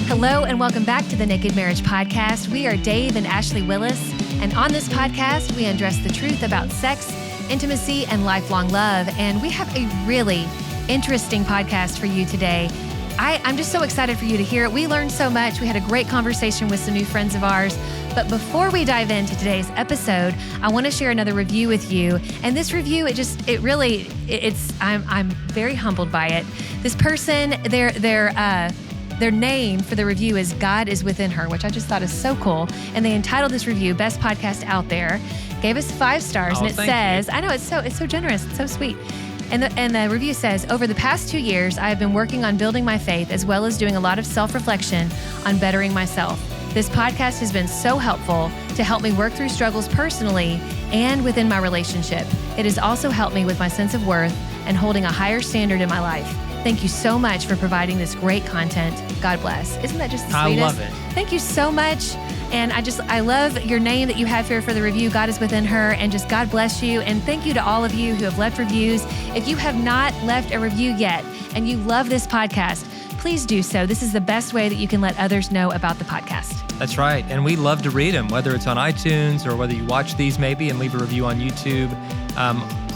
Hello and welcome back to the Naked Marriage Podcast. We are Dave and Ashley Willis, and on this podcast, we address the truth about sex, intimacy, and lifelong love. And we have a really interesting podcast for you today. I'm just so excited for you to hear it. We learned so much. We had a great conversation with some new friends of ours. But before we dive into today's episode, I want to share another review with you. And this review, I'm very humbled by it. This person, their name for the review is God is Within Her, which I just thought is so cool. And they entitled this review, Best Podcast Out There, gave us 5 stars. And it says, I know, it's so generous, it's so sweet. And the review says, over the past 2 years, I have been working on building my faith as well as doing a lot of self-reflection on bettering myself. This podcast has been so helpful to help me work through struggles personally and within my relationship. It has also helped me with my sense of worth and holding a higher standard in my life. Thank you so much for providing this great content. God bless. Isn't that just the sweetest? I love it. Thank you so much. And I love your name that you have here for the review, God is Within Her, and just God bless you. And thank you to all of you who have left reviews. If you have not left a review yet and you love this podcast, please do so. This is the best way that you can let others know about the podcast. That's right. And we love to read them, whether it's on iTunes or whether you watch these maybe and leave a review on YouTube.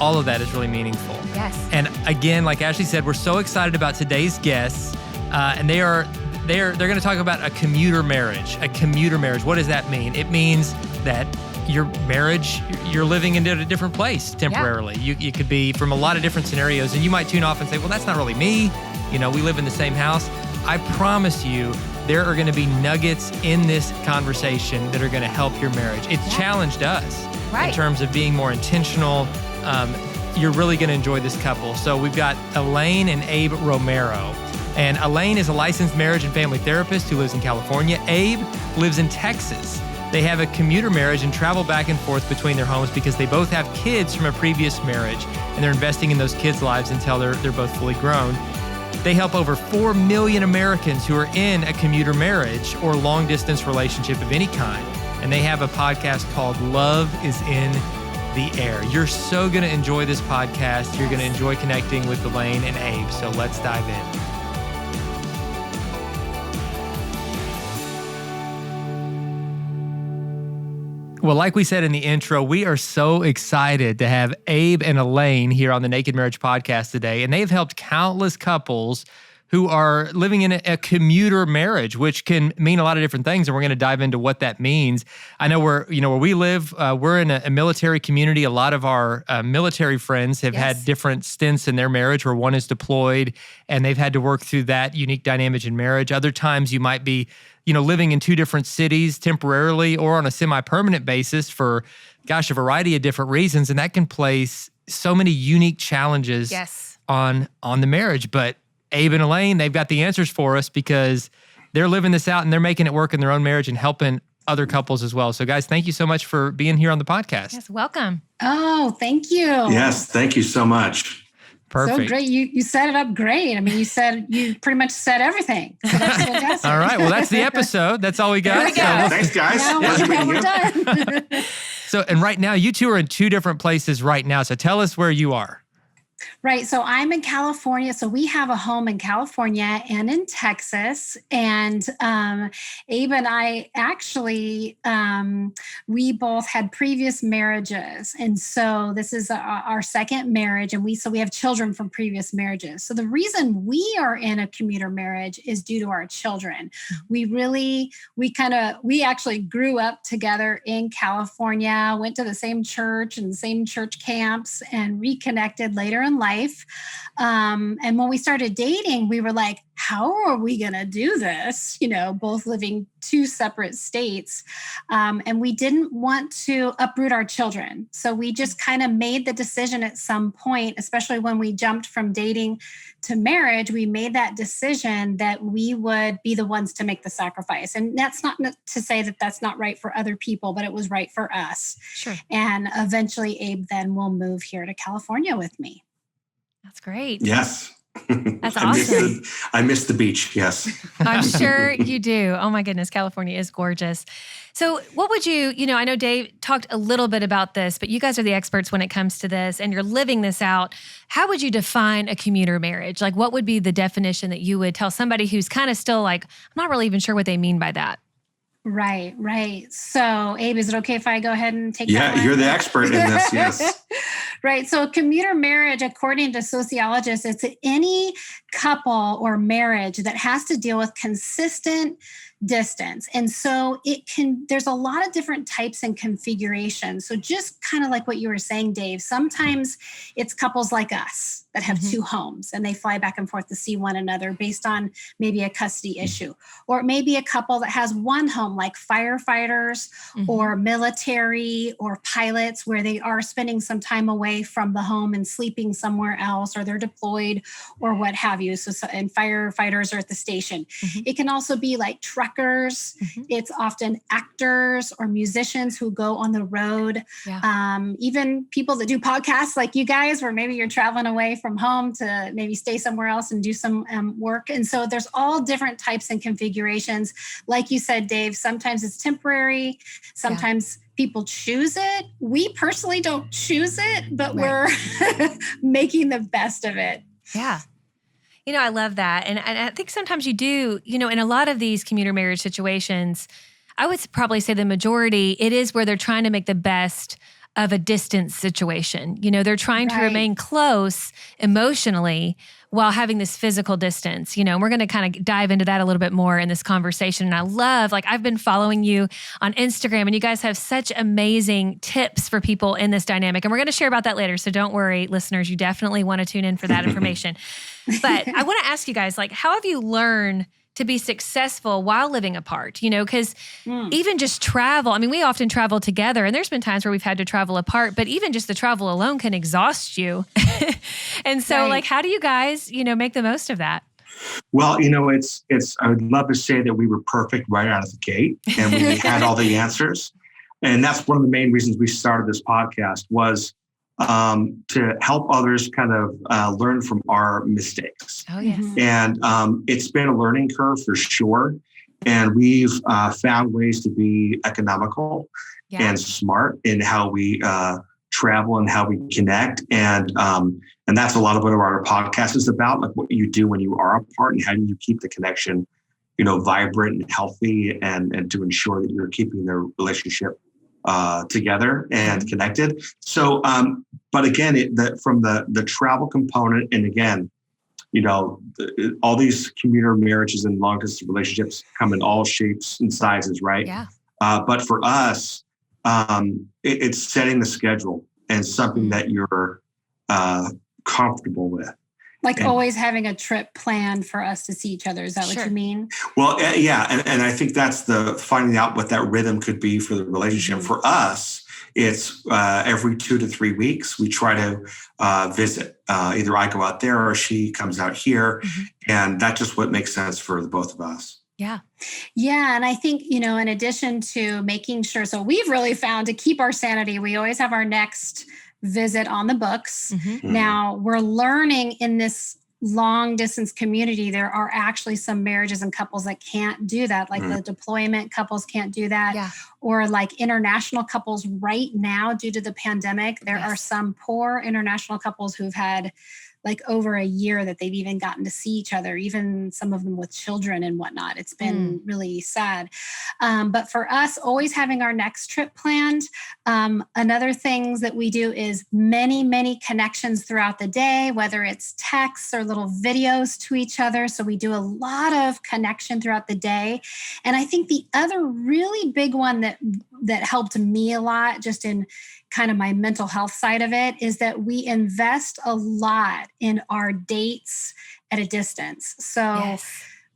All of that is really meaningful. Yes. And again, like Ashley said, we're so excited about today's guests. And they're going to talk about a commuter marriage. A commuter marriage. What does that mean? It means that your marriage, you're living in a different place temporarily. Yeah. You could be from a lot of different scenarios, and you might tune off and say, well, that's not really me. You know, we live in the same house. I promise you, there are going to be nuggets in this conversation that are going to help your marriage. It's challenged us in terms of being more intentional. You're really going to enjoy this couple. So we've got Elaine and Abe Romero. And Elaine is a licensed marriage and family therapist who lives in California. Abe lives in Texas. They have a commuter marriage and travel back and forth between their homes because they both have kids from a previous marriage, and they're investing in those kids' lives until they're both fully grown. They help over 4 million Americans who are in a commuter marriage or long-distance relationship of any kind. And they have a podcast called Love is in the Air. You're so going to enjoy this podcast. You're going to enjoy connecting with Elaine and Abe. So let's dive in. Well, like we said in the intro, we are so excited to have Abe and Elaine here on the Naked Marriage Podcast today. And they've helped countless couples who are living in a commuter marriage, which can mean a lot of different things. And we're going to dive into what that means. I know where we live, we're in a military community. A lot of our military friends have had different stints in their marriage where one is deployed and they've had to work through that unique dynamic in marriage. Other times you might be living in 2 different cities temporarily or on a semi-permanent basis for, a variety of different reasons. And that can place so many unique challenges on the marriage. But Abe and Elaine, they've got the answers for us because they're living this out and they're making it work in their own marriage and helping other couples as well. So guys, thank you so much for being here on the podcast. Yes, welcome. Oh, thank you. Yes, thank you so much. Perfect. So great. You set it up great. I mean, you pretty much said everything. So that's fantastic. All right. Well, that's the episode. That's all we got. There we go. Thanks, guys. Now we're done. So, and right now, you two are in 2 different places right now. So tell us where you are. Right. So I'm in California. So we have a home in California and in Texas. And Abe and I actually, we both had previous marriages. And so this is our second marriage. And we have children from previous marriages. So the reason we are in a commuter marriage is due to our children. We actually grew up together in California, went to the same church and the same church camps and reconnected later in life. And when we started dating, we were like, how are we going to do this? Both living 2 separate states. And we didn't want to uproot our children. So we just kind of made the decision at some point, especially when we jumped from dating to marriage, we made that decision that we would be the ones to make the sacrifice. And that's not to say that that's not right for other people, but it was right for us. Sure. And eventually Abe then will move here to California with me. That's great. Yes. That's awesome. I miss the beach. Yes. I'm sure you do. Oh my goodness. California is gorgeous. So what would I know Dave talked a little bit about this, but you guys are the experts when it comes to this and you're living this out. How would you define a commuter marriage? Like what would be the definition that you would tell somebody who's kind of still like, I'm not really even sure what they mean by that? Right. So, Abe, is it okay if I go ahead and take that? Yeah, you're the expert in this, yes. Right. So, commuter marriage, according to sociologists, it's any couple or marriage that has to deal with consistent distance. And so there's a lot of different types and configurations. So just kind of like what you were saying, Dave, sometimes it's couples like us that have two homes and they fly back and forth to see one another based on maybe a custody issue. Or it may be a couple that has one home like firefighters or military or pilots where they are spending some time away from the home and sleeping somewhere else, or they're deployed or what have you. And firefighters are at the station. It can also be like truckers. It's often actors or musicians who go on the road. Even people that do podcasts like you guys, where maybe you're traveling away from home to maybe stay somewhere else and do some work. And so there's all different types and configurations. Like you said, Dave, sometimes it's temporary. Sometimes people choose it. We personally don't choose it, but we're making the best of it. Yeah. I love that. And I think sometimes you do, in a lot of these commuter marriage situations, I would probably say the majority, it is where they're trying to make the best of a distance situation. They're trying to remain close emotionally while having this physical distance, and we're going to kind of dive into that a little bit more in this conversation. And I love, I've been following you on Instagram and you guys have such amazing tips for people in this dynamic. And we're going to share about that later. So don't worry, listeners, you definitely want to tune in for that information. But I want to ask you guys, how have you learned to be successful while living apart? Because even just travel, we often travel together and there's been times where we've had to travel apart, but even just the travel alone can exhaust you. And so how do you guys, make the most of that? Well, it's, I would love to say that we were perfect right out of the gate and we had all the answers. And that's one of the main reasons we started this podcast was to help others kind of learn from our mistakes. Oh, yes. And it's been a learning curve for sure. And we've found ways to be economical and smart in how we travel and how we connect. And that's a lot of what our podcast is about, like what you do when you are apart and how do you keep the connection, vibrant and healthy and to ensure that you're keeping the relationship together and connected. So, but again, from the travel component, and again, all these commuter marriages and long distance relationships come in all shapes and sizes, right? Yeah. But for us, it's setting the schedule and something that you're comfortable with. Always having a trip planned for us to see each other. Is that what you mean? Well, yeah. And I think that's finding out what that rhythm could be for the relationship. For us, it's every 2 to 3 weeks, we try to visit. Either I go out there or she comes out here. And that's just what makes sense for the both of us. Yeah. Yeah. And I think, in addition to making sure, so we've really found to keep our sanity, we always have our next visit on the books. Now we're learning in this long distance community, there are actually some marriages and couples that can't do that. Like the deployment couples can't do that, or like international couples right now due to the pandemic. There are some poor international couples who've had over a year that they've even gotten to see each other, even some of them with children and whatnot. It's been really sad. But for us, always having our next trip planned. Another things that we do is many, many connections throughout the day, whether it's texts or little videos to each other. So we do a lot of connection throughout the day. And I think the other really big one that helped me a lot just in kind of my mental health side of it is that we invest a lot in our dates at a distance. So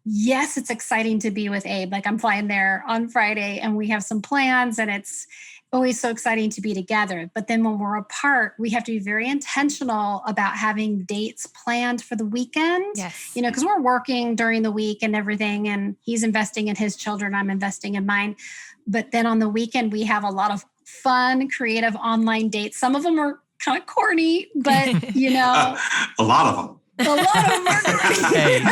yes, it's exciting to be with Abe. I'm flying there on Friday and we have some plans and it's always so exciting to be together. But then when we're apart, we have to be very intentional about having dates planned for the weekend. Yes. Because we're working during the week and everything, and he's investing in his children, I'm investing in mine. But then on the weekend, we have a lot of fun, creative online dates. Some of them are kind of corny, but a lot of them. A lot of them are corny. Hey,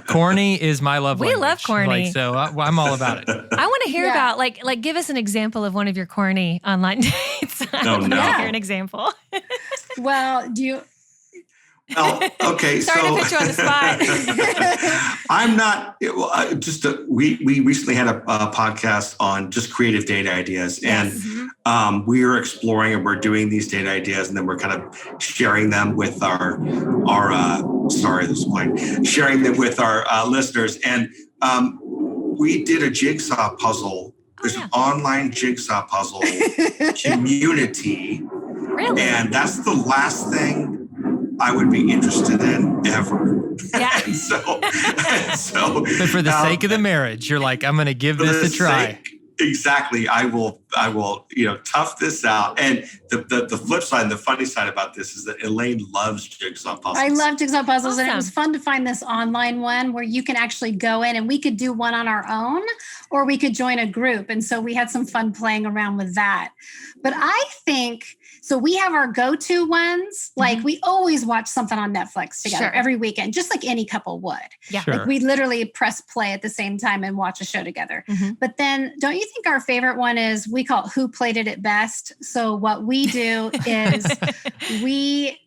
corny is my love We language. love corny. So I'm all about it. I want to hear about like give us an example of one of your corny online dates. I would love to hear an example. Well, do you? Oh, okay. Sorry to put you on the spot. I'm not. We recently had a podcast on just creative date ideas, and we are exploring and we're doing these date ideas, and then we're kind of sharing them with our sharing them with our listeners. And we did a jigsaw puzzle. There's an online jigsaw puzzle community, Really? and that's the last thing I would be interested in ever. Yeah. so, But for the sake of the marriage, you're like, I'm going to give this a try. Exactly. I will, tough this out. And the flip side, the funny side about this is that Elaine loves jigsaw puzzles. I love jigsaw puzzles. Awesome. And it was fun to find this online one where you can actually go in, and we could do one on our own, or we could join a group. And so we had some fun playing around with that. But I think, so we have our go-to ones. Like we always watch something on Netflix together every weekend, just like any couple would. Yeah. Sure. Like we literally press play at the same time and watch a show together. But then don't you think our favorite one is, we call it Who Played It Best? So what we do is we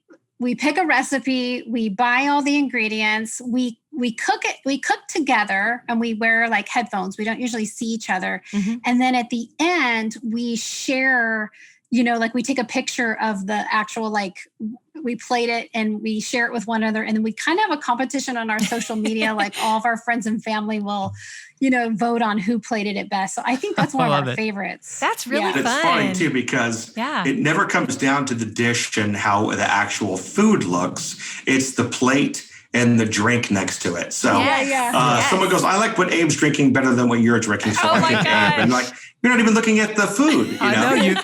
pick a recipe, we buy all the ingredients, we cook it, we cook together, and we wear like headphones. We don't usually see each other. And then at the end, we share, like we take a picture of the actual, like we played it and we share it with one another. And then we kind of have a competition on our social media. Like all of our friends and family will, vote on who played it best. So I think that's one of our favorites. That's really fun. It's funny too, because it never comes down to the dish and how the actual food looks. It's the plate and the drink next to it. So someone goes, I like what Abe's drinking better than what you're drinking. So I think Abe. And like, you're not even looking at the food. I know you.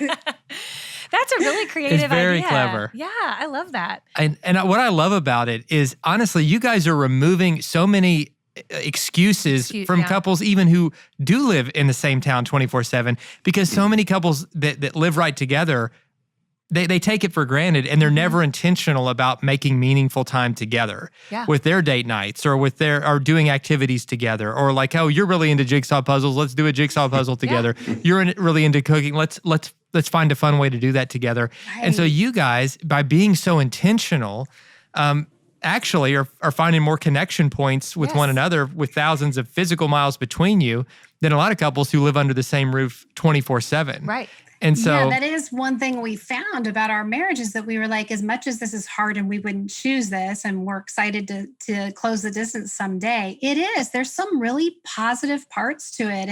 That's a really creative idea. It's very clever. Yeah, I love that. And what I love about it is, honestly, you guys are removing so many excuses from couples even who do live in the same town 24/7, because so many couples that live right together, they take it for granted, and they're never intentional about making meaningful time together with their date nights or or doing activities together, or like, oh, you're really into jigsaw puzzles, let's do a jigsaw puzzle together. You're really into cooking, let's find a fun way to do that together. Right. And so you guys, by being so intentional, actually are finding more connection points with one another, with thousands of physical miles between you, than a lot of couples who live under the same roof 24/7. Right. And so that is one thing we found about our marriage, is that we were like, as much as this is hard and we wouldn't choose this, and we're excited to close the distance someday, it is. There's some really positive parts to it.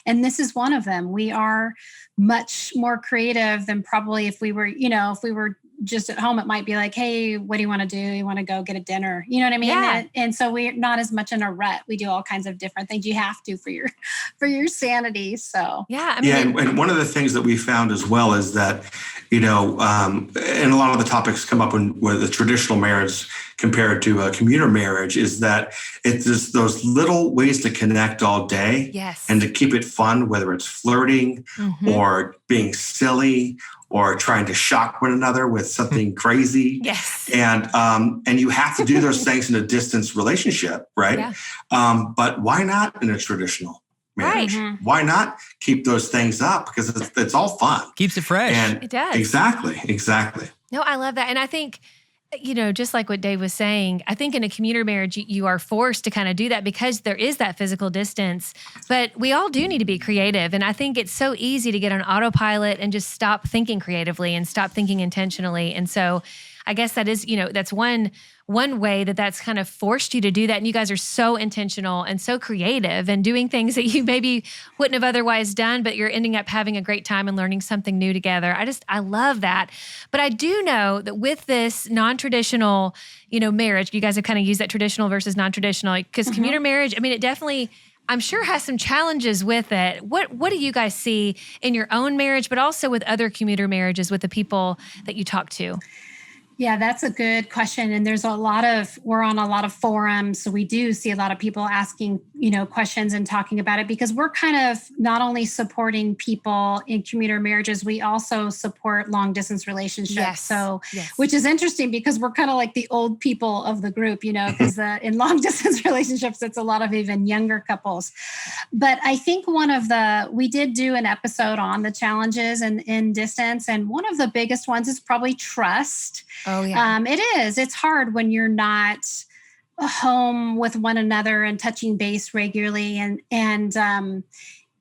And this is one of them. We are much more creative than probably if we were just at home. It might be like, hey, what do you want to do? You want to go get a dinner? You know what I mean? Yeah. And so we're not as much in a rut. We do all kinds of different things. You have to for your sanity. So and one of the things that we found as well is that, and a lot of the topics come up with the traditional marriage compared to a commuter marriage, is that it's just those little ways to connect all day and to keep it fun, whether it's flirting or being silly or trying to shock one another with something crazy. Yes. And you have to do those things in a distance relationship, right? Yeah. But why not in a traditional marriage? Right. Why not keep those things up? Because it's all fun. Keeps it fresh. And it does. Exactly. No, I love that. And I think, just like what Dave was saying, I think in a commuter marriage, you are forced to kind of do that because there is that physical distance. But we all do need to be creative. And I think it's so easy to get on autopilot and just stop thinking creatively and stop thinking intentionally. And so I guess that is, that's one way that's kind of forced you to do that. And you guys are so intentional and so creative and doing things that you maybe wouldn't have otherwise done, but you're ending up having a great time and learning something new together. I love that. But I do know that with this non-traditional, marriage, you guys have kind of used that traditional versus non-traditional, because commuter marriage, it definitely, I'm sure, has some challenges with it. What do you guys see in your own marriage, but also with other commuter marriages with the people that you talk to? Yeah, that's a good question. And we're on a lot of forums. So we do see a lot of people asking, questions and talking about it, because we're kind of not only supporting people in commuter marriages, we also support long distance relationships. Yes. So, yes. Which is interesting because we're kind of like the old people of the group, because in long distance relationships, it's a lot of even younger couples. But I think we did do an episode on the challenges in distance. And one of the biggest ones is probably trust. Oh, yeah. It is. It's hard when you're not home with one another and touching base regularly. And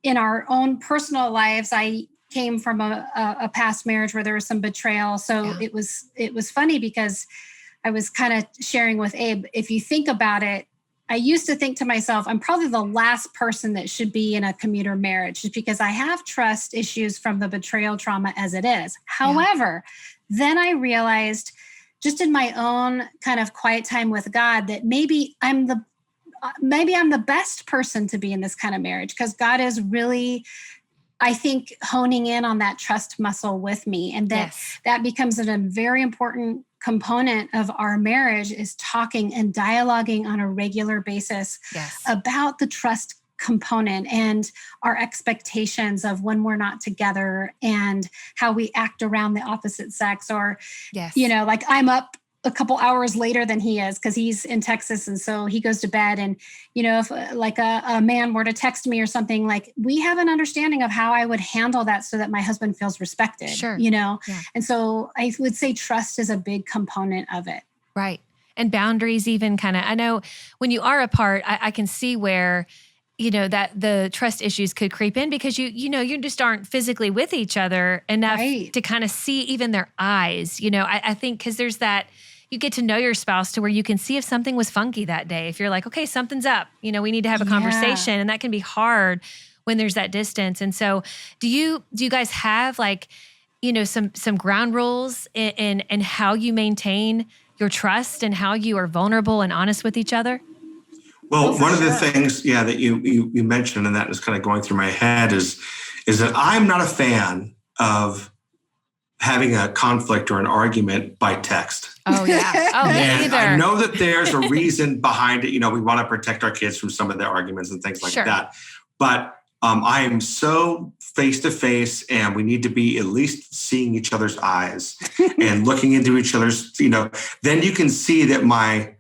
in our own personal lives, I came from a past marriage where there was some betrayal. So it was funny because I was kind of sharing with Abe, if you think about it, I used to think to myself, I'm probably the last person that should be in a commuter marriage, just because I have trust issues from the betrayal trauma as it is. However, then I realized, just in my own kind of quiet time with God, that maybe I'm the best person to be in this kind of marriage, because God is really, I think, honing in on that trust muscle with me. And that becomes a very important component of our marriage, is talking and dialoguing on a regular basis about the trust component and our expectations of when we're not together and how we act around the opposite sex, or, like I'm up a couple hours later than he is because he's in Texas. And so he goes to bed, and, if like a man were to text me or something, like, we have an understanding of how I would handle that so that my husband feels respected, And so I would say trust is a big component of it. Right. And boundaries, even I know when you are apart, I can see where, that the trust issues could creep in, because you just aren't physically with each other enough to kind of see even their eyes. I think because there's that, you get to know your spouse to where you can see if something was funky that day. If you're like, okay, something's up, we need to have a conversation, and that can be hard when there's that distance. And so do you guys have some ground rules in how you maintain your trust and how you are vulnerable and honest with each other? Well, one of the things, that you mentioned, and that was kind of going through my head, is that I'm not a fan of having a conflict or an argument by text. Oh, yeah. Oh, me either. I know that there's a reason behind it. We want to protect our kids from some of their arguments and things like that. But I am so face-to-face, and we need to be at least seeing each other's eyes and looking into each other's, then you can see that my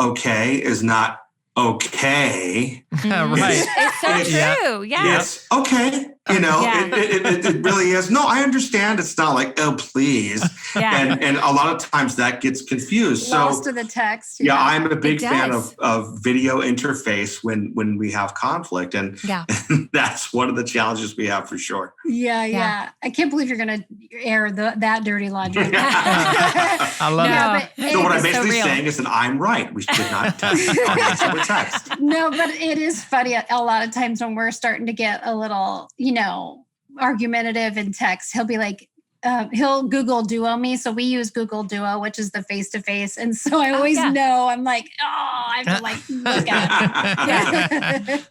okay is not okay. Right. It's so true. Yeah. It's okay. It really is. No, I understand. It's not like, oh, please. And a lot of times that gets confused. Lost to the text. Yeah, I'm a big fan of video interface when we have conflict. And that's one of the challenges we have for sure. Yeah. I can't believe you're going to air that dirty laundry. I love it. So what I'm basically saying is that I'm right. We should not text. No, but it is funny. A lot of times when we're starting to get a little, argumentative in text, he'll be like, he'll Google Duo me. So we use Google Duo, which is the face-to-face. And so I always know, I'm like, I have to look at it.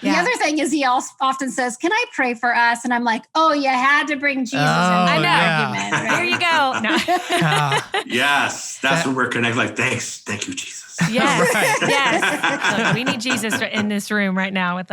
The other thing is he often says, can I pray for us? And I'm like, you had to bring Jesus into the argument. Right? There you go. No. Yes. That's when we're connected. Like, thank you, Jesus. Yes. Yes. Look, we need Jesus in this room right now with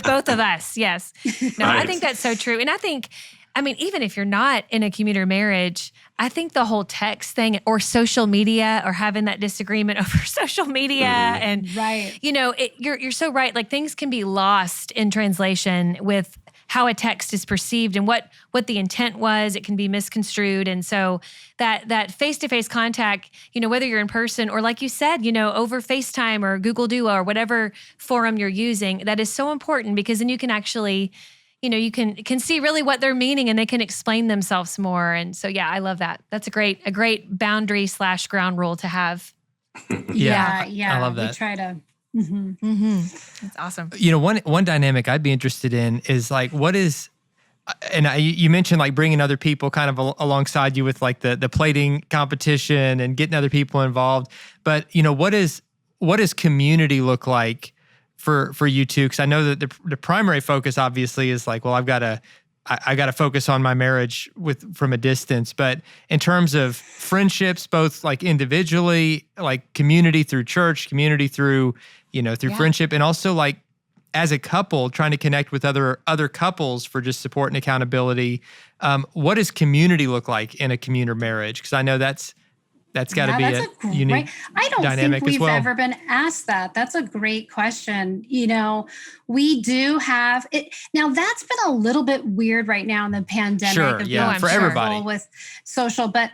both of us. Yes. No, I think that's so true. And I think, even if you're not in a commuter marriage, I think the whole text thing or social media or having that disagreement over social media and, you're so right. Like, things can be lost in translation with how a text is perceived and what the intent was. It can be misconstrued. And so that face-to-face contact, whether you're in person or, like you said, over FaceTime or Google Duo or whatever forum you're using, that is so important, because then you can actually, you can see really what they're meaning, and they can explain themselves more. And so, I love that. That's a great boundary / ground rule to have. Yeah. I love that. We try to. That's awesome. One dynamic I'd be interested in is like, what is, and you mentioned like bringing other people kind of alongside you with like the plating competition and getting other people involved. But what does community look like for you two? Because I know that the primary focus obviously is like, well, I've got I got to focus on my marriage from a distance. But in terms of friendships, both like individually, like community through church, community through, through friendship, and also like as a couple trying to connect with other couples for just support and accountability. What does community look like in a commuter marriage? Because I know that's got to be a unique I don't dynamic think we've as well. ever been asked that. That's a great question. We do have it. Now that's been a little bit weird right now in the pandemic. Sure, yeah, for everybody with social, but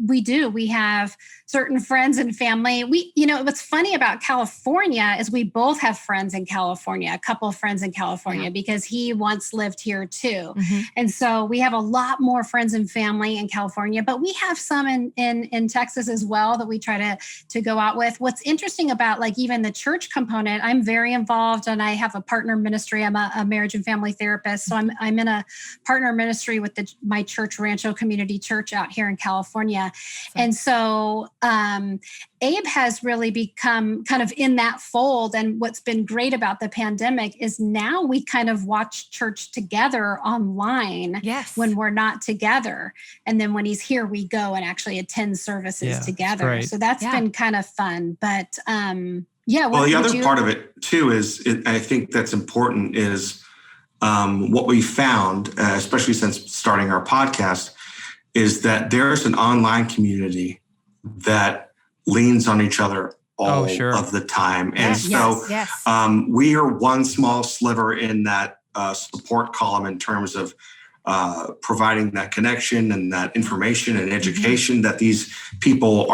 we have certain friends and family. What's funny about California is we both have friends in California, a couple of friends in California, because he once lived here too. Mm-hmm. And so we have a lot more friends and family in California, but we have some in Texas as well that we try to go out with. What's interesting about like even the church component, I'm very involved and I have a partner ministry. I'm a marriage and family therapist. So I'm in a partner ministry with my church, Rancho Community Church out here in California. And so Abe has really become kind of in that fold. And what's been great about the pandemic is now we kind of watch church together online when we're not together. And then when he's here, we go and actually attend services together. So that's been kind of fun. But the other part of it too I think that's important is what we found, especially since starting our podcast, is that there's an online community that leans on each other all of the time. And we are one small sliver in that support column in terms of providing that connection and that information and education that these people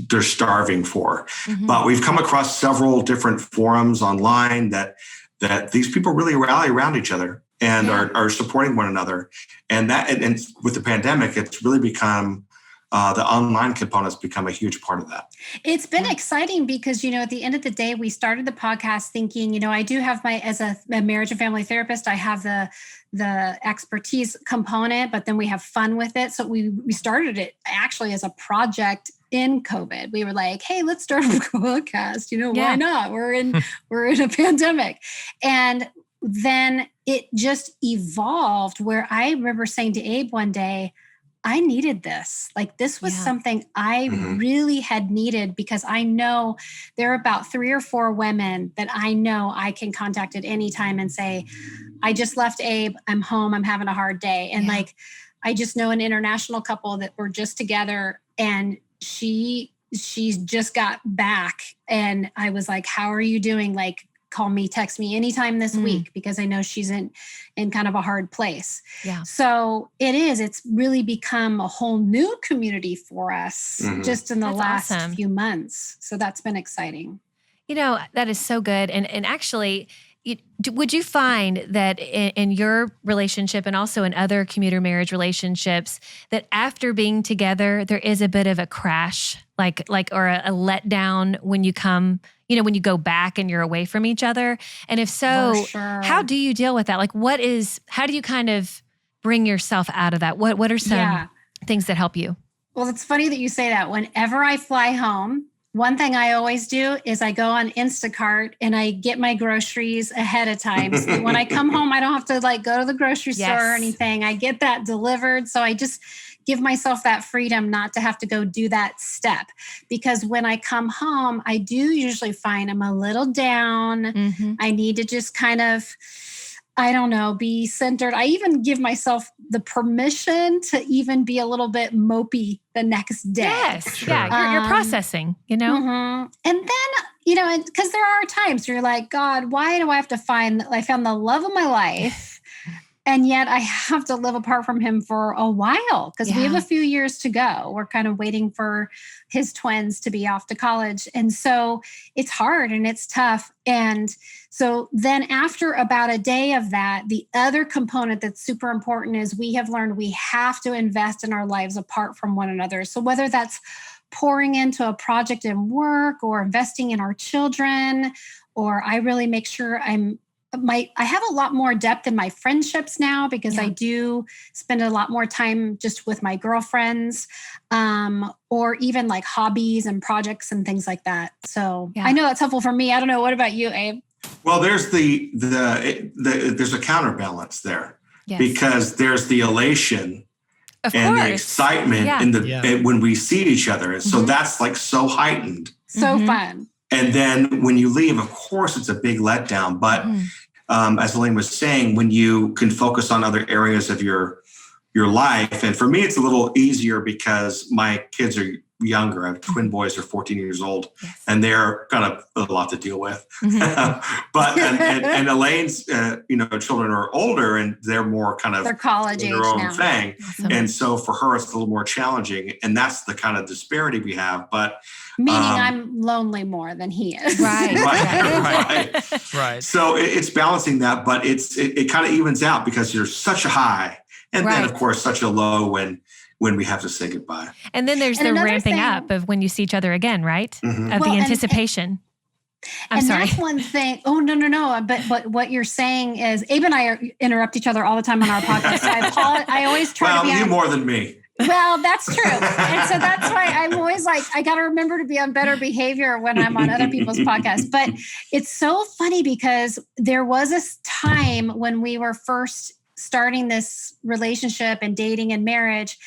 they're starving for. Mm-hmm. But we've come across several different forums online that these people really rally around each other and are supporting one another. And with the pandemic, it's really become the online component's become a huge part of that. It's been exciting because, at the end of the day, we started the podcast thinking, I do have as a marriage and family therapist, I have the expertise component, but then we have fun with it. So we started it actually as a project in COVID. We were like, hey, let's start a podcast. Why not? We're in a pandemic. And then it just evolved where I remember saying to Abe one day, I needed this. Like this was something I really had needed because I know there are about 3 or 4 women that I know I can contact at any time and say, I just left Abe. I'm home. I'm having a hard day. And like, I just know an international couple that were just together and she's just got back. And I was like, how are you doing? Like, call me, text me anytime this week because I know she's in kind of a hard place. Yeah. So it's really become a whole new community for us just in the last few months. So that's been exciting. That is so good. And actually, would you find that in your relationship and also in other commuter marriage relationships that after being together, there is a bit of a crash, like or a letdown when you come, when you go back and you're away from each other? And if so, how do you deal with that? Like how do you kind of bring yourself out of that? What are some things that help you? Well, it's funny that you say that. Whenever I fly home, one thing I always do is I go on Instacart and I get my groceries ahead of time. So that when I come home, I don't have to go to the grocery store or anything. I get that delivered. So I just give myself that freedom not to have to go do that step. Because when I come home, I do usually find I'm a little down. Mm-hmm. I need to just kind of, be centered. I even give myself the permission to even be a little bit mopey the next day. Yes. Sure. Yeah. You're processing, Mm-hmm. And then, because there are times where you're like, God, why do I have to I found the love of my life. And yet I have to live apart from him for a while because we have a few years to go. We're kind of waiting for his twins to be off to college. And so it's hard and it's tough. And so then after about a day of that, the other component that's super important is we have learned we have to invest in our lives apart from one another. So whether that's pouring into a project in work or investing in our children, or I really make sure I have a lot more depth in my friendships now because I do spend a lot more time just with my girlfriends, or even like hobbies and projects and things like that. So I know that's helpful for me. I don't know. What about you, Abe? Well, there's there's a counterbalance there. Yes. because there's the elation and the excitement when we see each other. And so that's like so heightened. So fun. And then when you leave, of course, it's a big letdown. But as Elaine was saying, when you can focus on other areas of your life, and for me, it's a little easier because my kids are younger. I have twin boys who are 14 years old, and they're got a lot to deal with. But and Elaine's children are older, and they're more kind of they're college age their own now. thing. Awesome. And so for her, it's a little more challenging, and that's the kind of disparity we have. But meaning I'm lonely more than he is. Right. So it's balancing that, but it kind of evens out because there's such a high, and then of course such a low when we have to say goodbye. And then there's the ramping up of when you see each other again, right? Of the anticipation. I'm sorry. That's one thing. Oh, no. But what you're saying is Abe and I interrupt each other all the time on our podcast. So I always try to be you more than me. Well, that's true. And so that's why I'm always like, I got to remember to be on better behavior when I'm on other people's podcasts. But it's so funny because there was a time when we were first starting this relationship and dating and marriage,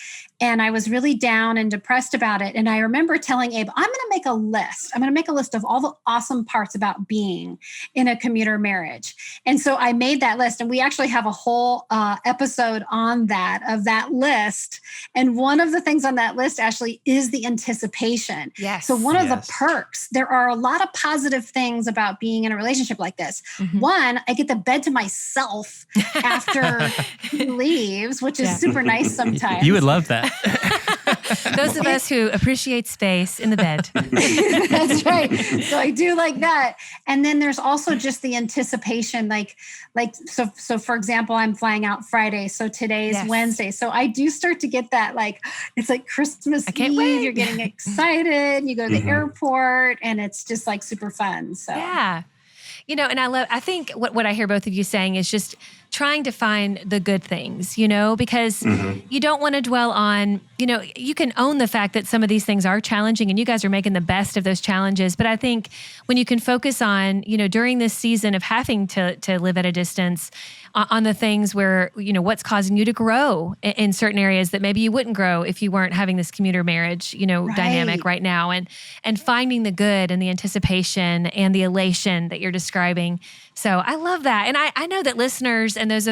and I was really down and depressed about it. And I remember telling Abe, I'm going to make a list. I'm going to make a list of all the awesome parts about being in a commuter marriage. And so I made that list, and we actually have a whole episode on that list. And one of the things on that list, Ashley, is the anticipation. Yes. So one of the perks, there are a lot of positive things about being in a relationship like this. One, I get the bed to myself after he leaves, which is super nice sometimes. You would love that. Those of us who appreciate space in the bed. That's right. So I do like that. And then there's also just the anticipation, so for example, I'm flying out Friday. So today is Wednesday. So I do start to get that, it's like Christmas Eve. Wait. You're getting excited. You go to the airport, and it's just like super fun. So yeah. And I think what I hear both of you saying is just trying to find the good things, because you don't want to dwell on, you can own the fact that some of these things are challenging and you guys are making the best of those challenges. But I think when you can focus on, during this season of having to live at a distance, on the things where, what's causing you to grow in certain areas that maybe you wouldn't grow if you weren't having this commuter marriage, dynamic right now, and finding the good and the anticipation and the elation that you're describing. So I love that. And I know that listeners and those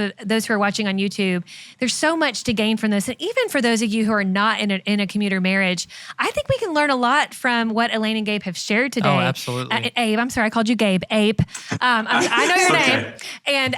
who are watching on YouTube, there's so much to gain from this. And even for those of you who are not in a commuter marriage, I think we can learn a lot from what Elaine and Gabe have shared today. Oh, absolutely. Abe, I'm sorry, I called you Gabe. Abe. I know your name. And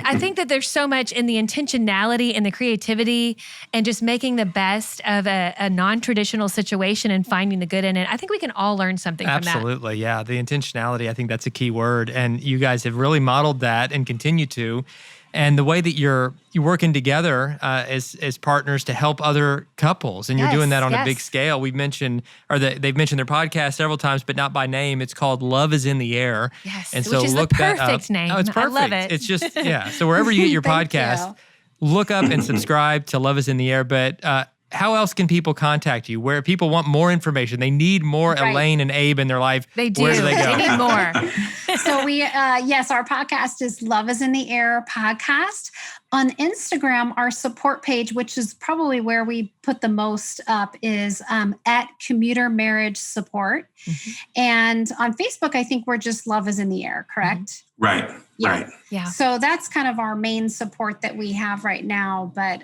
I think that there's so much in the intentionality and the creativity and just making the best of a non-traditional situation and finding the good in it. I think we can all learn something from that. Absolutely, yeah. The intentionality, I think that's a key word. And you guys have really modeled that and continue to. And the way that you're working together as partners to help other couples, and you're doing that on a big scale. They've mentioned their podcast several times, but not by name. It's called Love is in the Air. Yes, and so which is look the that up. perfect name. Oh, it's perfect. I love it. It's just So wherever you get your podcast, look up and subscribe to Love is in the Air. But how else can people contact you? Where people want more information, they need more Elaine and Abe in their life. They do. Where do they go? They need more. So our podcast is Love is in the Air podcast. On Instagram, our support page, which is probably where we put the most up, is at Commuter Marriage Support. And on Facebook, I think we're just Love is in the Air, correct? Right. Yeah. So that's kind of our main support that we have right now. But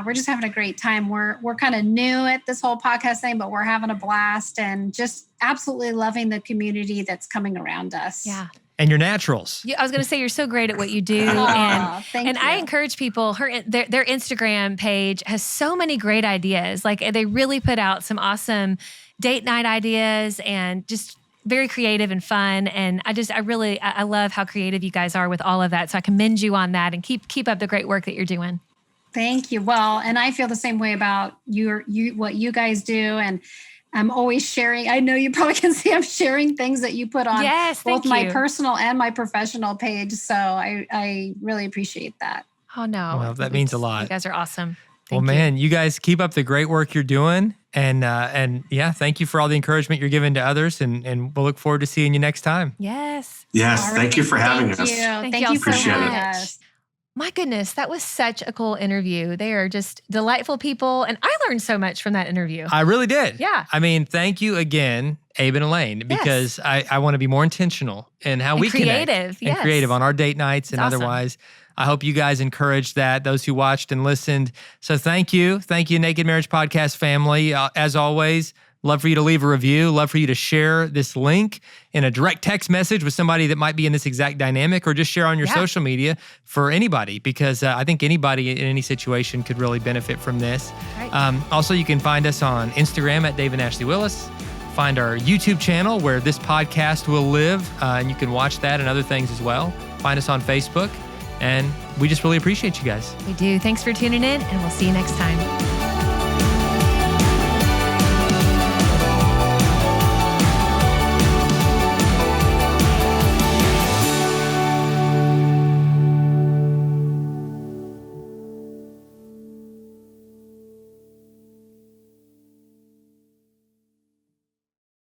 we're just having a great time. We're kind of new at this whole podcast thing, but we're having a blast and just absolutely loving the community that's coming around us. Yeah. And your naturals. I was going to say, you're so great at what you do. Thank you. I encourage people, their Instagram page has so many great ideas. Like, they really put out some awesome date night ideas and just very creative and fun. And I love how creative you guys are with all of that. So I commend you on that, and keep up the great work that you're doing. Thank you. Well, and I feel the same way about what you guys do. And I'm always sharing. I know you probably can see I'm sharing things that you put on both my personal and my professional page. So I really appreciate that. Oh, no. Well, that means a lot. You guys are awesome. Thank you. You guys keep up the great work you're doing. And thank you for all the encouragement you're giving to others. And we'll look forward to seeing you next time. Yes. Yes. Thank you for having us. Thank you. Thank you for having us. My goodness, that was such a cool interview. They are just delightful people. And I learned so much from that interview. I really did. Yeah. I mean, thank you again, Abe and Elaine, because I want to be more intentional in how we connect. And creative on our date nights and otherwise. I hope you guys encouraged that, those who watched and listened. So thank you. Thank you, Naked Marriage Podcast family. As always, love for you to leave a review. Love for you to share this link in a direct text message with somebody that might be in this exact dynamic, or just share on your social media for anybody, because I think anybody in any situation could really benefit from this. Right. Also, you can find us on Instagram at Dave and Ashley Willis. Find our YouTube channel where this podcast will live, and you can watch that and other things as well. Find us on Facebook, and we just really appreciate you guys. We do. Thanks for tuning in, and we'll see you next time.